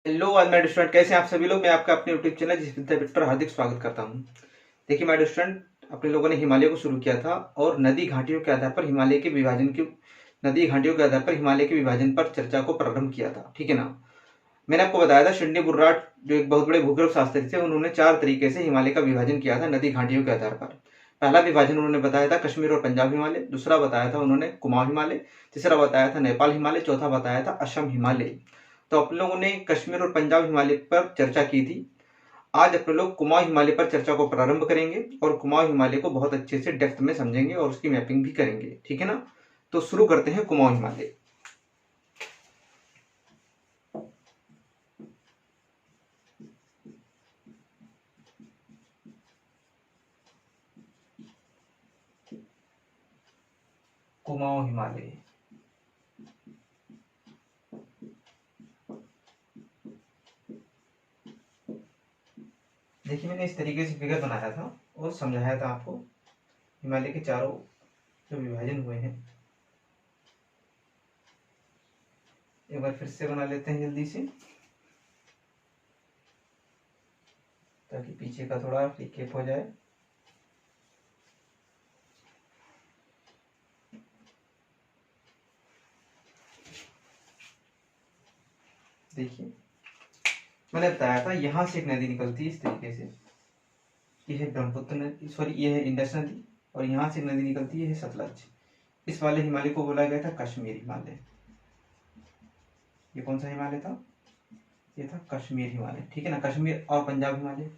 Hello आज my student, कैसे हैं आप सभी लोग। मैं आपका अपने यूट्यूब चैनल जिस विद्यापीठ पर हार्दिक स्वागत करता हूं। देखिए माय स्टूडेंट, अपने लोगों ने हिमालय को शुरू किया था और नदी घाटियों के आधार पर हिमालय के विभाजन की नदी घाटियों के आधार पर हिमालय के विभाजन पर चर्चा को प्रारंभ किया था। ठीक है ना। मैंने आपको बताया था शिंडे बुर्राट जो एक बहुत बड़े भूगर्भ शास्त्री थे, उन्होंने 4 तरीके से हिमालय का विभाजन किया था नदी घाटियों के आधार पर। पहला विभाजन उन्होंने बताया था कश्मीर और पंजाब हिमालय, दूसरा बताया था उन्होंने कुमाऊं हिमालय, तीसरा बताया था नेपाल हिमालय, चौथा बताया था असम हिमालय। तो अपन लोगों ने कश्मीर और पंजाब हिमालय पर चर्चा की थी। आज अपने लोग कुमाऊं हिमालय पर चर्चा को प्रारंभ करेंगे और कुमाऊं हिमालय को बहुत अच्छे से डेप्थ में समझेंगे और उसकी मैपिंग भी करेंगे। ठीक है ना। तो शुरू करते हैं कुमाऊं हिमालय। कुमाऊं हिमालय देखिए, मैंने इस तरीके से फिगर बनाया था और समझाया था आपको हिमालय के चारों जो विभाजन हुए हैं। एक बार फिर से बना लेते हैं जल्दी से, ताकि पीछे का थोड़ा रिकेप हो जाए। देखिए, मैंने बताया था यहाँ से एक नदी निकलती है इस तरीके से। ये है ब्रह्मपुत्र नदी, सॉरी ये है इंडस नदी, और यहाँ से एक नदी निकलती है सतलज। इस वाले हिमालय को बोला गया था कश्मीर हिमालय। ये कौन सा हिमालय था? ये था कश्मीर हिमालय। ठीक है ना, कश्मीर और पंजाब हिमालय।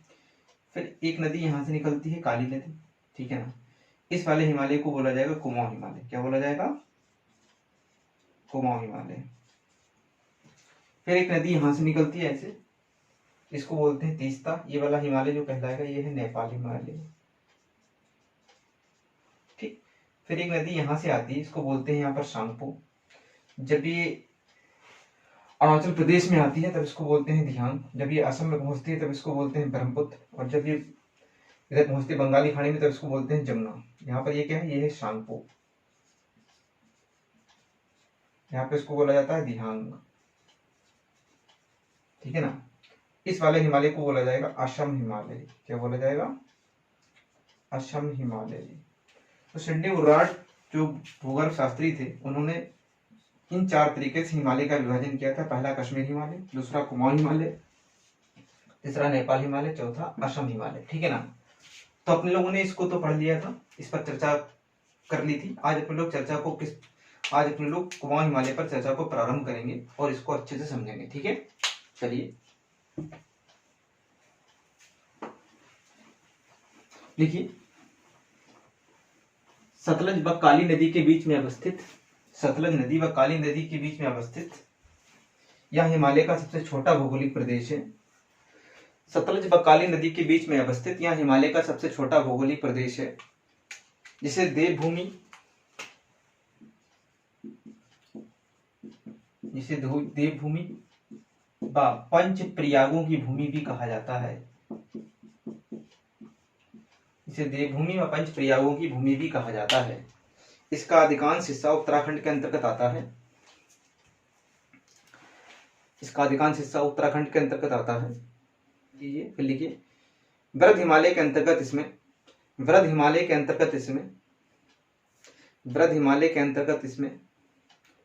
फिर एक नदी यहाँ से निकलती है काली नदी। ठीक है ना, इस वाले हिमालय को बोला जाएगा कुमाऊं हिमालय। क्या बोला जाएगा? कुमाऊं हिमालय। फिर एक नदी यहाँ से निकलती है ऐसे, इसको बोलते हैं तीस्ता। ये वाला हिमालय जो कहलाएगा ये है नेपाल हिमालय। ठीक। फिर एक नदी यहाँ से आती है, इसको बोलते हैं यहाँ पर सांगपो। जब ये अरुणाचल प्रदेश में आती है तब इसको बोलते हैं दिहांग। जब ये असम में पहुंचती है तब इसको बोलते हैं ब्रह्मपुत्र। और जब ये इधर पहुंचती है बंगाली खाड़ी में तब इसको बोलते हैं जमुना। यहाँ पर ये क्या है? ये है सांगपो। यहाँ पे इसको बोला जाता है दिहांग। ठीक है ना। इस वाले हिमालय को बोला जाएगा असम हिमालय। क्या बोला जाएगा? असम हिमालय। तो सिडनी उर्राट जो भूगर्भ शास्त्री थे, उन्होंने इन 4 तरीके से हिमालय का विभाजन किया था। पहला कश्मीर हिमालय, दूसरा कुमाऊं हिमालय, तीसरा नेपाल हिमालय, चौथा असम हिमालय। ठीक है ना। तो अपने लोगों ने इसको तो पढ़ लिया था, इस पर चर्चा कर ली थी। आज अपने लोग कुमाऊं हिमालय पर चर्चा को प्रारंभ करेंगे और इसको अच्छे से समझेंगे। ठीक है, चलिए देखिए। सतलज व काली नदी के बीच में अवस्थित सतलज नदी व काली नदी के बीच में अवस्थित यह हिमालय का सबसे छोटा भौगोलिक प्रदेश है। सतलज व काली नदी के बीच में अवस्थित यह हिमालय का सबसे छोटा भौगोलिक प्रदेश है, जिसे देवभूमि व पंच प्रयागों की भूमि भी कहा जाता है। इसे देवभूमि व पंच प्रयागों की भूमि भी कहा जाता है। इसका अधिकांश हिस्सा उत्तराखंड के अंतर्गत आता है। इसका अधिकांश हिस्सा उत्तराखंड के अंतर्गत आता है। फिर लिखिए, वृद्ध हिमालय के अंतर्गत इसमें वृद्ध हिमालय के अंतर्गत इसमें वृद्ध हिमालय के अंतर्गत इसमें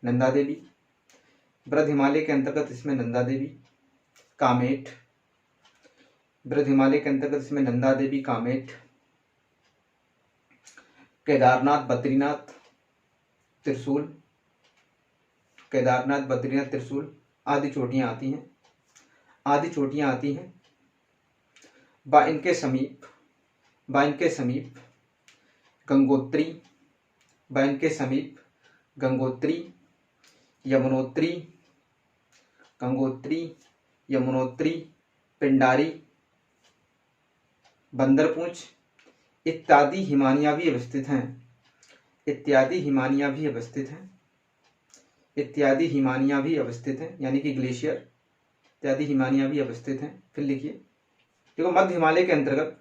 नंदा देवी, वृद्ध हिमालय के अंतर्गत इसमें नंदा देवी, कामेट, वृद्ध हिमालय के अंतर्गत इसमें नंदा देवी, कामेट, केदारनाथ, बद्रीनाथ, त्रिशूल, केदारनाथ, बद्रीनाथ, त्रिशूल आदि चोटियां आती हैं। व इनके समीप गंगोत्री, यमुनोत्री, पिंडारी, बंदरपूंछ इत्यादि हिमानियां भी अवस्थित हैं। यानी कि ग्लेशियर इत्यादि हिमानियां भी अवस्थित हैं। फिर लिखिए, देखो मध्य हिमालय के अंतर्गत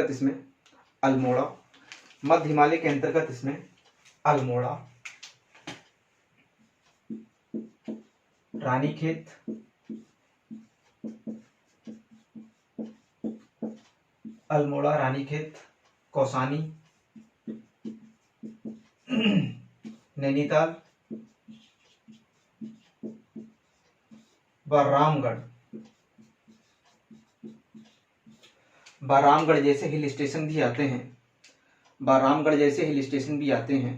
इसमें अल्मोड़ा, रानीखेत, अल्मोड़ा, रानीखेत, कौसानी, नैनीताल व रामगढ़। बारामगढ़ जैसे हिल स्टेशन भी आते हैं, बारामगढ़ जैसे हिल स्टेशन भी आते हैं।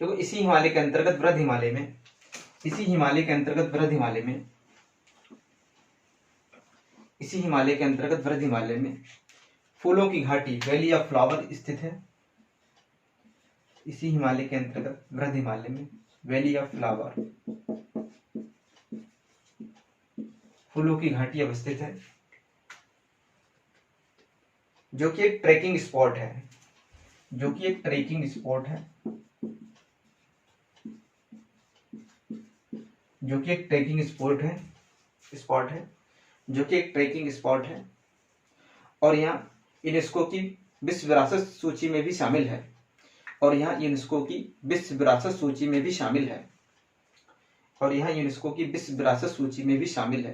देखो इसी हिमालय के अंतर्गत वृद्ध हिमालय में, इसी हिमालय के अंतर्गत वृद्ध हिमालय में, इसी हिमालय के अंतर्गत वृद्ध हिमालय में फूलों की घाटी वैली ऑफ फ्लावर स्थित है। इसी हिमालय के अंतर्गत वृद्ध हिमालय में वैली ऑफ फ्लावर, फूलों की घाटी अवस्थित है, जो कि एक ट्रैकिंग स्पॉट है, जो कि एक ट्रैकिंग स्पॉट है, जो कि एक ट्रैकिंग स्पॉट है, जो कि एक ट्रैकिंग स्पॉट है। और यहाँ यूनेस्को की विश्व विरासत सूची में भी शामिल है, और यहाँ यूनेस्को की विश्व विरासत सूची में भी शामिल है, और यहाँ यूनेस्को की विश्व विरासत सूची में भी शामिल है।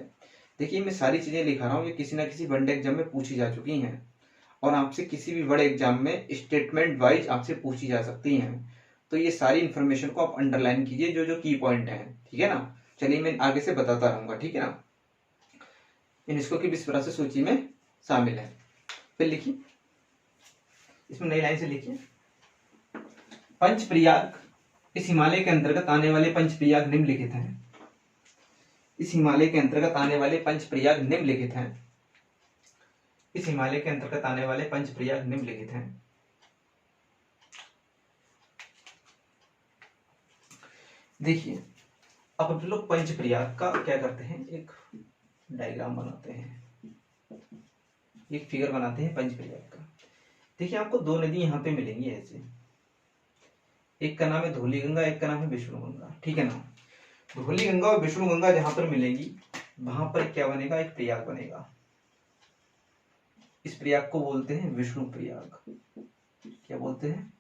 देखिए मैं सारी चीजें लिखा रहा हूँ, ये किसी ना किसी वनडे एग्जाम में पूछी जा चुकी हैं, और आपसे किसी भी बड़े एग्जाम में स्टेटमेंट वाइज आपसे पूछी जा सकती हैं। तो ये सारी इन्फॉर्मेशन को आप अंडरलाइन कीजिए, जो जो की पॉइंट है, ठीक है ना। चलिए मैं आगे से बताता रहूंगा, ठीक है ना। यूनेस्को की विश्व विरासत सूची में शामिल है। फिर लिखिए, इसमें नई लाइन से लिखिए, पंचप्रयाग, इस हिमालय के अंतर्गत आने वाले पंचप्रयाग निम्नलिखित हैं। इस हिमालय के अंतर्गत आने वाले पंचप्रयाग निम्नलिखित हैं। इस हिमालय के अंतर्गत आने वाले पंचप्रयाग निम्नलिखित हैं। देखिए अब हम लोग पंचप्रयाग का क्या करते हैं, एक डायग्राम बनाते हैं, एक फिगर बनाते हैं पंचप्रयाग का। देखिए आपको दो नदी यहाँ पे मिलेंगी ऐसे, एक का नाम है धौलीगंगा, एक का नाम है विष्णुगंगा, ठीक है ना। धौलीगंगा और विष्णुगंगा जहां पर मिलेंगी वहां पर क्या बनेगा, एक प्रयाग बनेगा। इस प्रयाग को बोलते हैं विष्णु प्रयाग। क्या बोलते हैं,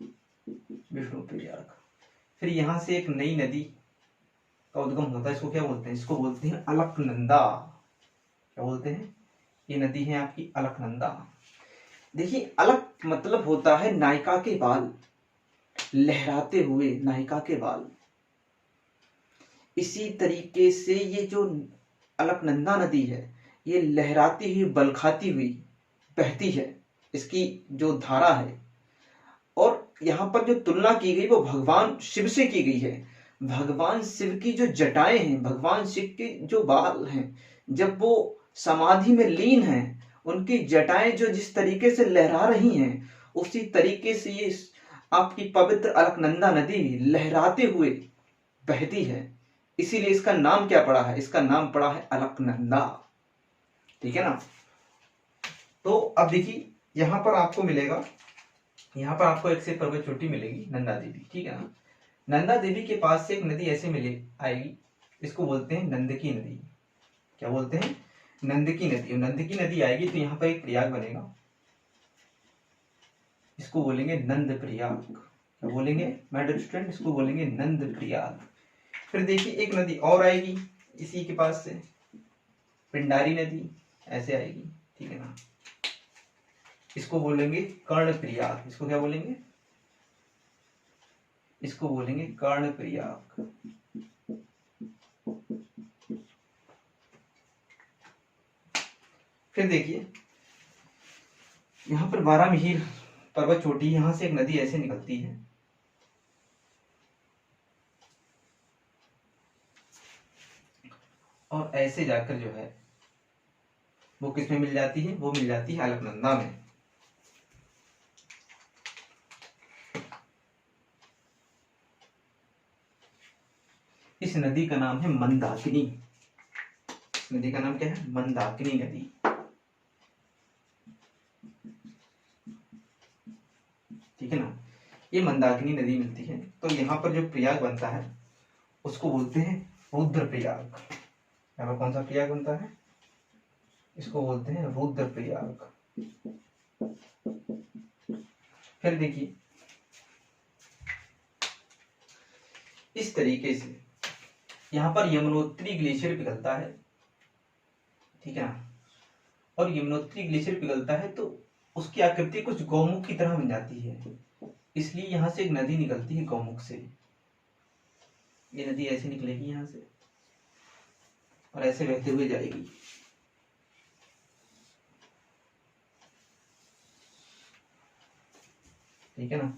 विष्णु प्रयाग। फिर यहां से एक नई नदी का उद्गम होता है, इसको क्या बोलते हैं, इसको बोलते हैं अलकनंदा। क्या बोलते हैं, ये नदी है आपकी अलकनंदा। देखिए अलक मतलब होता है नायिका के बाल, लहराते हुए नायिका के बाल। इसी तरीके से ये जो अलकनंदा नदी है, ये लहराती हुई बलखाती हुई बहती है, इसकी जो धारा है। और यहाँ पर जो तुलना की गई वो भगवान शिव से की गई है। भगवान शिव की जो जटाएं हैं, भगवान शिव के जो बाल हैं, जब वो समाधि में लीन हैं, उनकी जटाएं जो जिस तरीके से लहरा रही हैं, उसी तरीके से ये आपकी पवित्र अलकनंदा नदी लहराते हुए बहती है। इसीलिए इसका नाम क्या पड़ा है, इसका नाम पड़ा है अलकनंदा, ठीक है ना। तो अब देखिए यहां पर आपको मिलेगा, यहां पर आपको एक से पर्वत चोटी मिलेगी नंदा देवी, ठीक है ना। नंदा देवी के पास से एक नदी ऐसे मिले आएगी, इसको बोलते हैं नंद की नदी। क्या बोलते हैं, नंद की नदी। नंद की नदी आएगी तो यहाँ पर एक प्रयाग बनेगा, इसको बोलेंगे नंद प्रयाग। क्या बोलेंगे माय डियर स्टूडेंट, इसको बोलेंगे नंद प्रयाग। फिर देखिए एक नदी और आएगी इसी के पास से, पिंडारी नदी ऐसे आएगी, ठीक है ना। इसको बोलेंगे कर्ण प्रयाग। इसको क्या बोलेंगे, इसको बोलेंगे कर्ण प्रयाग। फिर देखिए यहां पर 12 मिहिर पर्वत चोटी, यहां से एक नदी ऐसे निकलती है, और ऐसे जाकर जो है वो किसमें मिल जाती है, वो मिल जाती है अलकनंदा में। इस नदी का नाम है मंदाकिनी। इस नदी का नाम क्या है, मंदाकिनी नदी, ठीक है ना। ये मंदाकिनी नदी मिलती है, तो यहाँ पर जो प्रयाग बनता है उसको बोलते हैं रुद्र प्रयाग। यहाँ पर कौन सा प्रयाग बनता है, इसको बोलते हैं रुद्र प्रयाग। फिर देखिए इस तरीके से यहाँ पर यमुनोत्री ग्लेशियर पिघलता है, ठीक है ना, और यमुनोत्री ग्लेशियर पिघलता है तो उसकी आकृति कुछ गौमुख की तरह बन जाती है, इसलिए यहाँ से एक नदी निकलती है गौमुख से। ये नदी ऐसे निकलेगी यहाँ से और ऐसे बहते हुए जाएगी। ठीक है ना।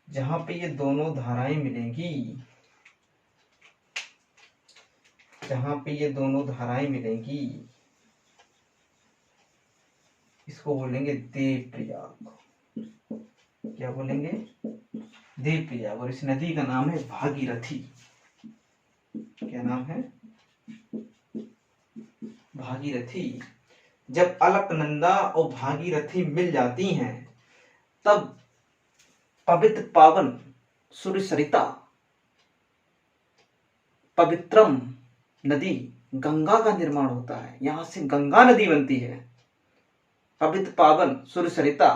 जहां पे ये दोनों धाराएं मिलेंगी, जहां पे ये दोनों धाराएं मिलेंगी, इसको बोलेंगे देवप्रयाग। क्या बोलेंगे? देवप्रयाग। और इस नदी का नाम है भागीरथी। क्या नाम है? भागीरथी। जब अलकनंदा और भागीरथी मिल जाती हैं तब पवित्र पावन सूर्य सरिता पवित्रम नदी गंगा का निर्माण होता है। यहां से गंगा नदी बनती है। पवित्र पावन सूर्य सरिता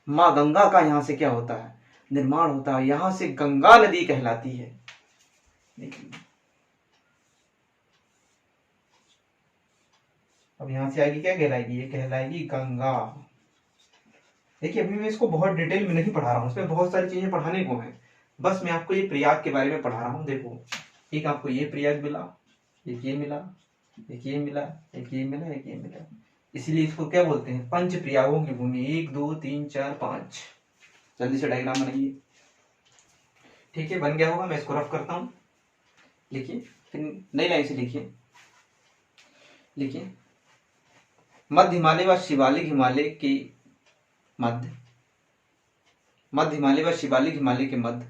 मां गंगा का यहां से क्या होता है? निर्माण होता है। यहां से गंगा नदी कहलाती है। देखिए अब यहां से आगे क्या कहलाएगी? ये कहलाएगी गंगा। देखिए अभी मैं इसको बहुत डिटेल में नहीं पढ़ा रहा हूँ, इसमें बहुत सारी चीजें पढ़ाने को है। बस मैं आपको ये प्रयाग के बारे में पढ़ा रहा हूँ। देखो एक आपको ये प्रयाग मिला, एक ये मिला, एक ये मिला, एक ये मिला, एक ये मिला, इसीलिए इसको क्या बोलते हैं? पंच प्रयागों की भूमि। 1 2 3 4 5। जल्दी से डायग्राम बनाइए। ठीक है, बन गया होगा। मैं इसको रफ करता हूँ। लिखिए, फिर नई लाइन से लिखिए। लिखिए मध्य हिमालय व शिवालिक हिमालय के मध्य, मध्य हिमालय व शिवालिक हिमालय के मध्य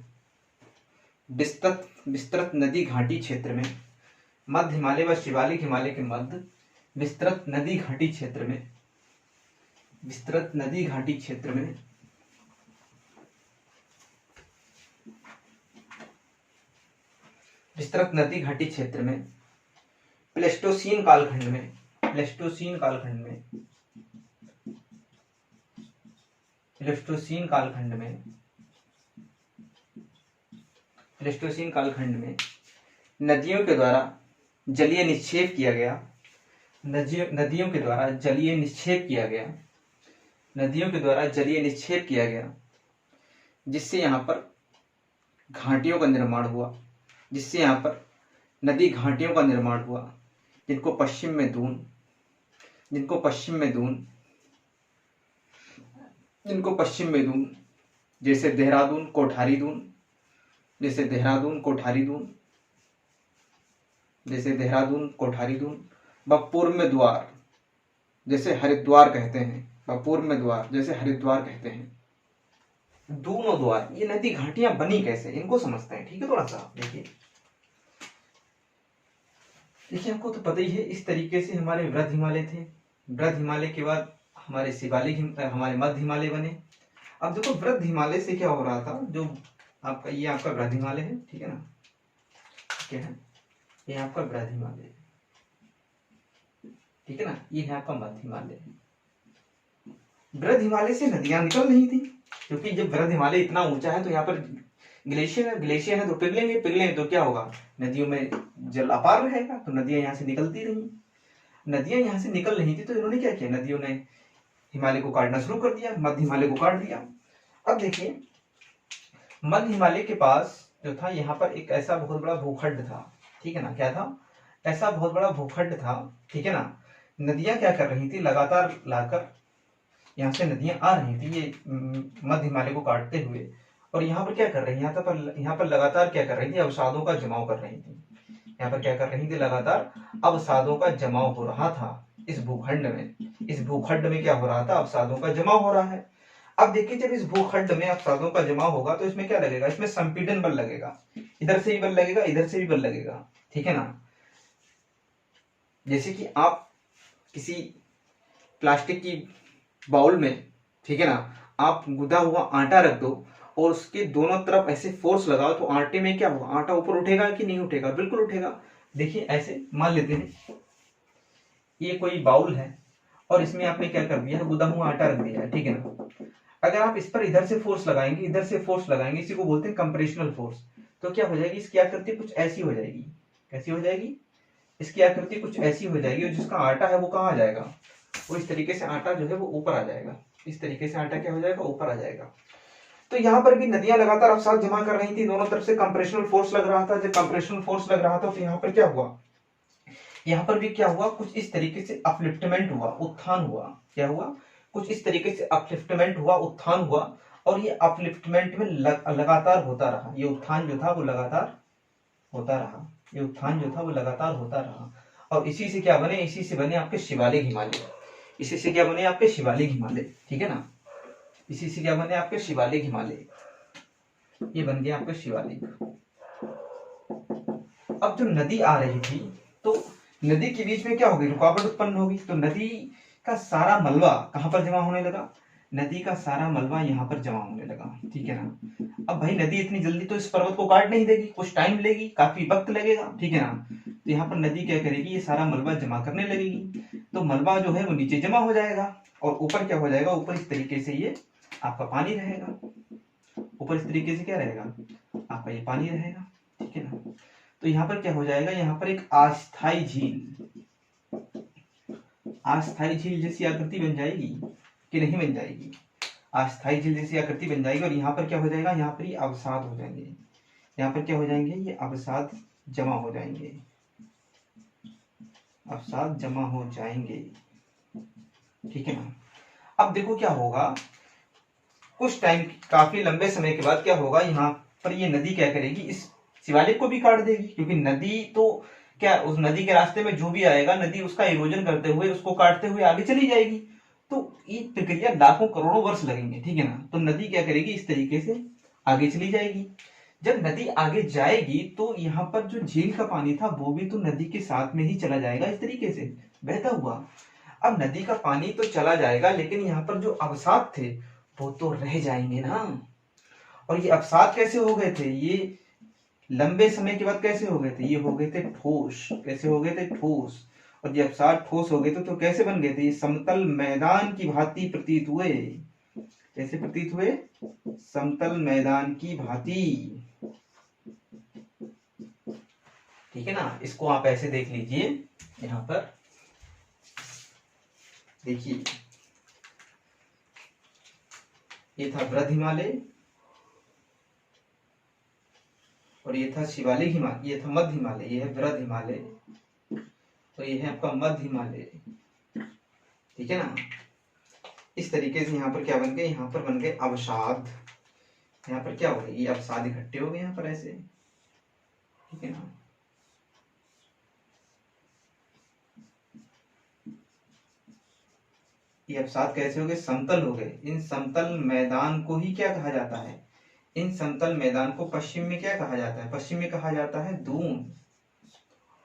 विस्तृत नदी घाटी क्षेत्र में, मध्य हिमालय व शिवालिक हिमालय के मध्य विस्तृत नदी घाटी क्षेत्र में, विस्तृत नदी घाटी क्षेत्र में विस्तृत नदी घाटी क्षेत्र में प्लेस्टोसीन कालखंड में, प्लेस्टोसीन कालखंड में, प्लेस्टोसीन कालखंड में, प्लेस्टोसीन कालखंड में नदियों के द्वारा जलीय निक्षेप किया गया, नदियों के द्वारा जलीय निक्षेप किया गया, नदियों के द्वारा जलीय निक्षेप किया गया, जिससे यहाँ पर घाटियों का निर्माण हुआ, जिससे यहाँ पर नदी घाटियों का निर्माण हुआ, जिनको पश्चिम में दून, जिनको पश्चिम में दून, जिनको पश्चिम में दून, जैसे देहरादून कोठारी दून, जैसे देहरादून कोठारी दून, जैसे देहरादून कोठारी दून, व पूर्व में द्वार जैसे हरिद्वार कहते हैं, व पूर्व में द्वार जैसे हरिद्वार कहते हैं। दून और द्वार, ये नदी घाटियां बनी कैसे, इनको समझते हैं। ठीक है, थोड़ा सा देखिए। देखिए आपको तो पता ही है, इस तरीके से हमारे वृद्ध हिमालय थे। वृद्ध हिमालय के बाद हमारे शिवालिक, हमारे मध्य हिमालय बने। अब देखो वृद्ध हिमालय से क्या हो रहा था, जो आपका ये आपका वृद्ध हिमालय है, ठीक है ना, क्या है ये आपका वृद्ध हिमालय, ठीक है ना, ये है आपका मध्य हिमालय। वृद्ध हिमालय से नदियां निकल रही थी, क्योंकि जब वृद्ध हिमालय इतना ऊंचा है तो यहाँ पर ग्लेशियर है, ग्लेशियर है तो पिघलेंगे, पिघलेंगे तो क्या होगा? नदियों में जल अपार रहेगा, तो नदियां यहाँ से निकलती रही। नदियां यहाँ से निकल रही थी तो इन्होंने क्या किया? नदियों ने हिमालय को काटना शुरू कर दिया, मध्य हिमालय को काट दिया। अब देखिए मध्य हिमालय के पास जो था, यहाँ पर एक ऐसा बहुत बड़ा भूखंड था, ठीक है ना, क्या था? ऐसा बहुत बड़ा भूखंड था, ठीक है ना। नदियां क्या कर रही थी? लगातार लाकर यहाँ से नदियां आ रही थी, ये मध्य हिमालय को काटते हुए, और यहाँ पर क्या कर रही थी? यहाँ पर लगातार क्या कर रही थी? अवसादों का जमाव कर रही थी। यहाँ पर क्या कर रही थी? लगातार अवसादों का जमाव हो रहा था इस भूखंड में। इस भूखंड में क्या हो रहा था? अवसादों का जमाव हो रहा है। अब देखिए जब इस भूखंड में अवसादों का जमाव होगा तो इसमें क्या लगेगा? इसमें संपीड़न बल लगेगा, इधर से भी बल लगेगा, इधर से भी बल लगेगा, ठीक है ना। जैसे कि आप किसी प्लास्टिक की बाउल में, ठीक है ना, आप गुदा हुआ आटा रख दो और उसके दोनों तरफ ऐसे फोर्स लगाओ तो आटे में क्या होगा? आटा ऊपर उठेगा कि नहीं उठेगा? बिल्कुल उठेगा। देखिए ऐसे मान लेते हैं ये कोई बाउल है और इसमें आपने क्या कर दिया है? गुदा हुआ आटा रख दिया है, ठीक है ना। अगर आप इस पर इधर से फोर्स लगाएंगे, इधर से फोर्स लगाएंगे, इसी को बोलते हैं कंप्रेशनल फोर्स, तो क्या हो जाएगी, इसकी आकृति कुछ ऐसी हो जाएगी। कैसी हो जाएगी, इसकी आकृति कुछ ऐसी हो जाएगी, और जिसका आटा है वो कहाँ आ जाएगा, वो इस तरीके से आटा जो है वो ऊपर आ जाएगा। इस तरीके से आटा क्या हो जाएगा, ऊपर आ जाएगा। तो यहाँ पर भी नदियां लगातार अवसाद जमा कर रही थी, दोनों तरफ से कंप्रेशनल फोर्स लग रहा था। जब कंप्रेशनल फोर्स लग रहा था तो यहाँ पर क्या हुआ, यहाँ पर भी क्या हुआ, कुछ इस तरीके से अपलिफ्टमेंट हुआ, उत्थान हुआ। क्या हुआ, कुछ इस तरीके से अपलिफ्टमेंट हुआ, उत्थान हुआ, और ये अपलिफ्टमेंट में लगातार होता रहा। ये उत्थान जो था वो लगातार होता रहा, ये उत्थान जो था वो लगातार होता रहा। और इसी से क्या बने, इसी से बने आपके शिवालिक हिमालय। इसी से क्या बने आपके शिवालिक हिमालय, ठीक है ना। इसी से क्या बने आपके शिवालिक हिमालय, ये बन गया आपका शिवालिक। अब जो नदी आ रही थी तो नदी के बीच में क्या होगी, रुकावट उत्पन्न होगी। तो नदी का सारा मलबा कहां पर जमा होने लगा, नदी का सारा मलबा यहाँ पर जमा होने लगा, ठीक है ना। अब भाई नदी इतनी जल्दी तो इस पर्वत को काट नहीं देगी, कुछ टाइम लेगी, काफी वक्त लगेगा, ठीक है ना। तो यहाँ पर नदी क्या करेगी, ये सारा मलबा जमा करने लगेगी। तो मलबा जो है वो नीचे जमा हो जाएगा, और ऊपर क्या हो जाएगा, ऊपर इस तरीके से ये आपका पानी रहेगा। ऊपर इस तरीके से क्या रहेगा, आपका ये पानी रहेगा, ठीक है ना। तो यहाँ पर क्या हो जाएगा, यहाँ पर एक अस्थायी झील, अस्थायी झील जैसी आकृति बन जाएगी कि नहीं बन जाएगी, अस्थायी झील जैसी आकृति बन जाएगी। और यहाँ पर क्या हो जाएगा, यहाँ पर ये अवसाद हो जाएंगे, यहाँ पर क्या हो जाएंगे, ये अवसाद जमा हो जाएंगे, अवसाद जमा हो जाएंगे, ठीक है ना। अब देखो क्या होगा, कुछ टाइम, काफी लंबे समय के बाद क्या होगा, यहाँ पर ये नदी क्या करेगी, इस शिवालिक को भी काट देगी। क्योंकि नदी तो क्या, उस नदी के रास्ते में जो भी आएगा, नदी उसका इरोजन करते हुए, उसको काटते हुए आगे चली जाएगी। तो ये प्रक्रिया लाखों करोड़ों वर्ष लगेंगे, ठीक है ना। तो नदी क्या करेगी, इस तरीके से आगे चली जाएगी। जब नदी आगे जाएगी तो यहाँ पर जो झील का पानी था वो भी तो नदी के साथ में ही चला जाएगा, इस तरीके से बहता हुआ। अब नदी का पानी तो चला जाएगा, लेकिन यहाँ पर जो अवसाद थे वो तो रह जाएंगे ना। और ये अवसाद कैसे हो गए थे, ये लंबे समय के बाद कैसे हो गए थे, ये हो गए थे ठोस। कैसे हो गए थे, ठोस। और ये अवसाद ठोस हो गए थे तो कैसे बन गए थे, ये समतल मैदान की भांति प्रतीत हुए। कैसे प्रतीत हुए, समतल मैदान की भांति, ठीक है ना। इसको आप ऐसे देख लीजिए, यहां पर देखिए, ये था वृद्ध हिमालय, और ये था शिवालिक हिमालय, ये था मध्य हिमालय, ये है वृद्ध हिमालय, तो ये है आपका मध्य हिमालय, ठीक है ना। इस तरीके से यहाँ पर क्या बन गए, यहाँ पर बन गए अवसाद। यहाँ पर क्या हो गया, ये अवसाद इकट्ठे हो गए यहाँ पर ऐसे, ठीक है ना। ये अवसाद कैसे हो गए, समतल हो गए। इन समतल मैदान को ही क्या कहा जाता है, इन समतल मैदान को पश्चिम में क्या कहा जाता है, पश्चिम में कहा जाता है दून।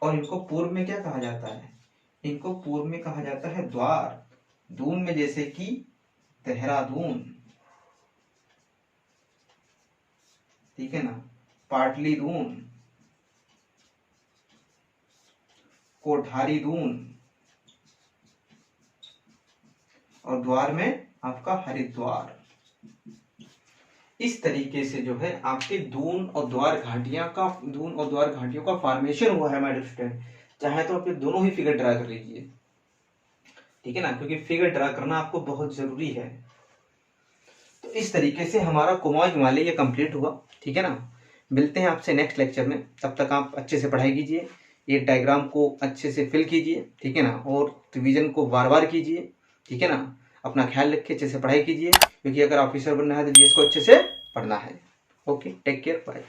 और इनको पूर्व में क्या कहा जाता है, इनको पूर्व में कहा जाता है द्वार। दून में जैसे कि देहरादून, ठीक है ना, पाटलीदून, कोठारी दून, और द्वार में आपका हरिद्वार। इस तरीके से जो है आपके दून और द्वार घाटियां का, दून और द्वार घाटियों का फॉर्मेशन हुआ है माय स्टूडेंट। चाहे तो आप ये दोनों ही फिगर ड्रा कर लीजिए, ठीक है ना, क्योंकि फिगर ड्रा करना आपको बहुत जरूरी है। तो इस तरीके से हमारा कुमाऊं हिमालय ये कंप्लीट हुआ, ठीक है ना। मिलते हैं आपसे नेक्स्ट लेक्चर में, तब तक आप अच्छे से पढ़ाई कीजिए, ये डायग्राम को अच्छे से फिल कीजिए, ठीक है ना, और रिवीजन को बार बार कीजिए, ठीक है ना। अपना ख्याल रखिए, अच्छे से पढ़ाई कीजिए, क्योंकि अगर ऑफिसर बनना है तो जीएस को अच्छे से पढ़ना है। Okay, take care, bye.